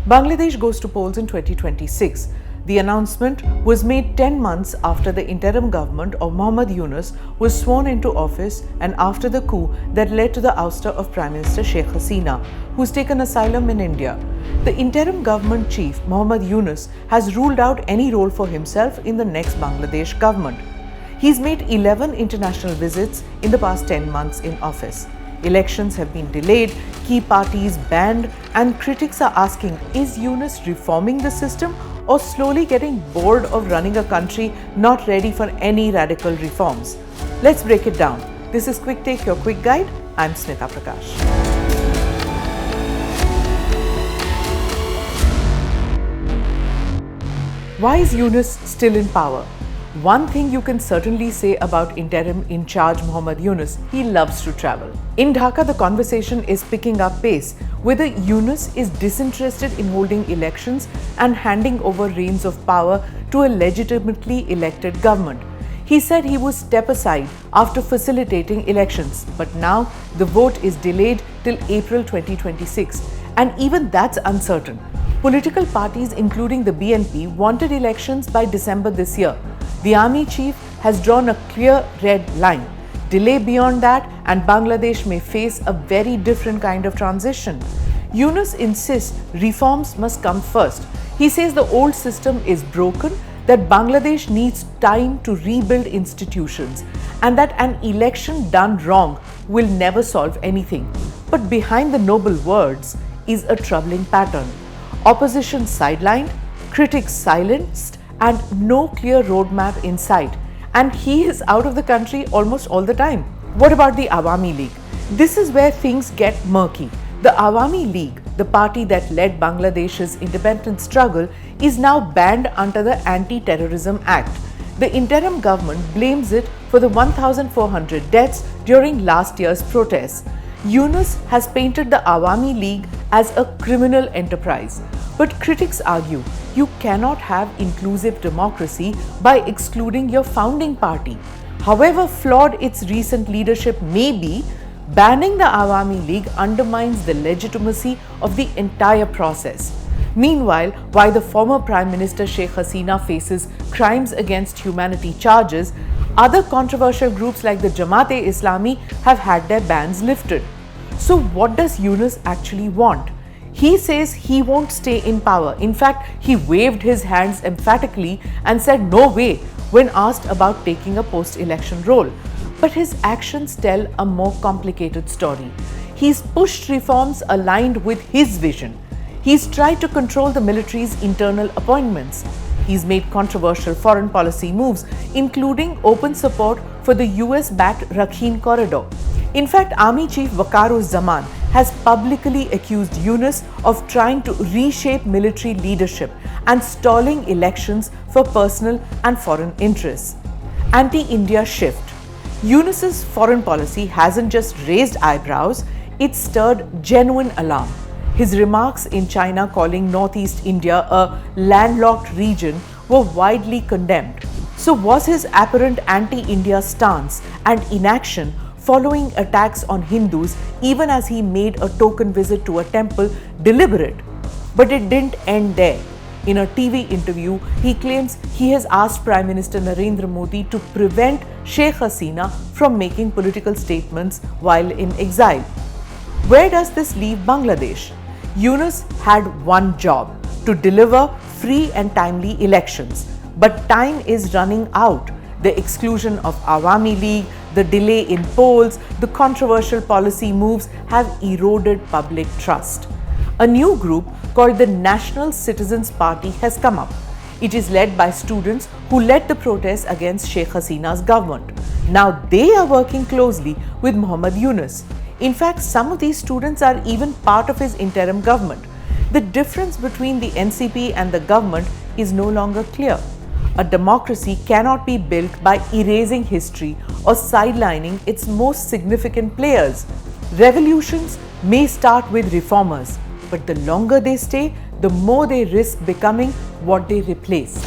Bangladesh goes to polls in 2026. The announcement was made 10 months after the interim government of Muhammad Yunus was sworn into office and after the coup that led to the ouster of Prime Minister Sheikh Hasina, who's taken asylum in India. The interim government chief, Muhammad Yunus, has ruled out any role for himself in the next Bangladesh government. He's made 11 international visits in the past 10 months in office. Elections have been delayed, key parties banned, and critics are asking, is Yunus reforming the system or slowly getting bored of running a country not ready for any radical reforms? Let's break it down. This is Quick Take, your quick guide. I'm Smita Prakash. Why is Yunus still in power? One thing you can certainly say about interim in charge Muhammad Yunus, he loves to travel. In Dhaka, the conversation is picking up pace, whether Yunus is disinterested in holding elections and handing over reins of power to a legitimately elected government. He said he would step aside after facilitating elections, but now the vote is delayed till April 2026, and even that's uncertain. Political parties, including the BNP, wanted elections by December this year. The army chief has drawn a clear red line. Delay beyond that and Bangladesh may face a very different kind of transition. Yunus insists reforms must come first. He says the old system is broken, that Bangladesh needs time to rebuild institutions, and that an election done wrong will never solve anything. But behind the noble words is a troubling pattern. Opposition sidelined, critics silenced, and no clear roadmap in sight. And he is out of the country almost all the time. What about the Awami League? This is where things get murky. The Awami League, the party that led Bangladesh's independence struggle, is now banned under the Anti-Terrorism Act. The interim government blames it for the 1,400 deaths during last year's protests. Yunus has painted the Awami League as a criminal enterprise. But critics argue you cannot have inclusive democracy by excluding your founding party. However flawed its recent leadership may be, banning the Awami League undermines the legitimacy of the entire process. Meanwhile, while the former Prime Minister Sheikh Hasina faces crimes against humanity charges, other controversial groups like the Jamaat-e-Islami have had their bans lifted. So what does Yunus actually want? He says he won't stay in power. In fact, he waved his hands emphatically and said no way when asked about taking a post-election role. But his actions tell a more complicated story. He's pushed reforms aligned with his vision. He's tried to control the military's internal appointments. He's made controversial foreign policy moves, including open support for the US-backed Rakhine Corridor. In fact, Army Chief Waqar-uz-Zaman has publicly accused Yunus of trying to reshape military leadership and stalling elections for personal and foreign interests. Anti-India shift. Yunus's foreign policy hasn't just raised eyebrows, it stirred genuine alarm. His remarks in China calling Northeast India a landlocked region were widely condemned. So was his apparent anti-India stance and inaction following attacks on Hindus even as he made a token visit to a temple deliberate? But it didn't end there. In a TV interview, he claims he has asked Prime Minister Narendra Modi to prevent Sheikh Hasina from making political statements while in exile. Where does this leave Bangladesh? Yunus had one job: to deliver free and timely elections. But time is running out. The exclusion of Awami League, the delay in polls, the controversial policy moves have eroded public trust. A new group called the National Citizens Party has come up. It is led by students who led the protests against Sheikh Hasina's government. Now they are working closely with Muhammad Yunus. In fact, some of these students are even part of his interim government. The difference between the NCP and the government is no longer clear. A democracy cannot be built by erasing history or sidelining its most significant players. Revolutions may start with reformers, but the longer they stay, the more they risk becoming what they replaced.